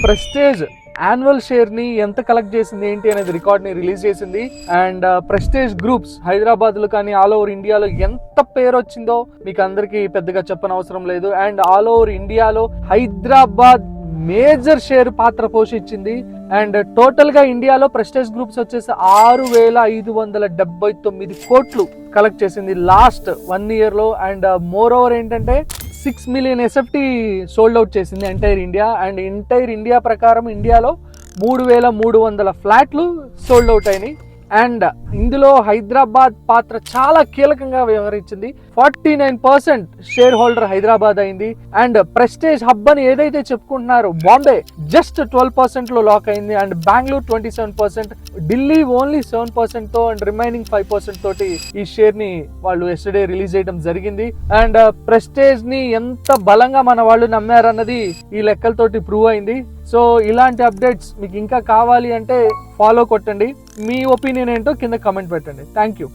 Prestige annual share ని ఎంత collect చేసింది ఏంటి అనేది రికార్డ్ ని రిలీజ్ చేసింది. అండ్ ప్రెస్టేజ్ గ్రూప్స్ హైదరాబాద్ లో కానీ ఆల్ ఓవర్ ఇండియాలో ఎంత పేరు వచ్చిందో మీకు అందరికి పెద్దగా చెప్పనవసరం లేదు. అండ్ ఆల్ ఓవర్ ఇండియాలో హైదరాబాద్ మేజర్ షేర్ పాత్ర పోషించింది. అండ్ టోటల్ గా ఇండియాలో ప్రెస్టేజ్ గ్రూప్స్ వచ్చేసి 6,579 కోట్లు కలెక్ట్ చేసింది లాస్ట్ 1 year లో. అండ్ మోర్ ఓవర్ ఏంటంటే 6 million SFT సోల్డ్ అవుట్ చేసింది entire India. And entire India ప్రకారం ఇండియాలో 3,300 ఫ్లాట్లు సోల్డ్ అవుట్ అయినాయి. అండ్ ఇందులో హైదరాబాద్ పాత్ర చాలా కీలకంగా వ్యవహరించింది. 49% షేర్ హోల్డర్ హైదరాబాద్ అయింది. అండ్ ప్రెస్టేజ్ హబ్ అని ఏదైతే చెప్పుకుంటున్నారో బాంబే జస్ట్ 12% లో లాక్ అయింది. అండ్ బెంగళూరు 27%, ఢిల్లీ ఓన్లీ 7% తో అండ్ రిమైనింగ్ 5% తోటి ఈ షేర్ ని వాళ్ళు ఎస్టర్డే రిలీజ్ చేయడం జరిగింది. అండ్ ప్రెస్టేజ్ ని ఎంత బలంగా మన వాళ్ళు నమ్మారన్నది ఈ లెక్కలతోటి ప్రూవ్ అయింది. సో ఇలాంటి అప్డేట్స్ మీకు ఇంకా కావాలి అంటే ఫాలో కొట్టండి. మీ ఒపీనియన్ ఏంటో కింద కమెంట్ పెట్టండి. Thank you.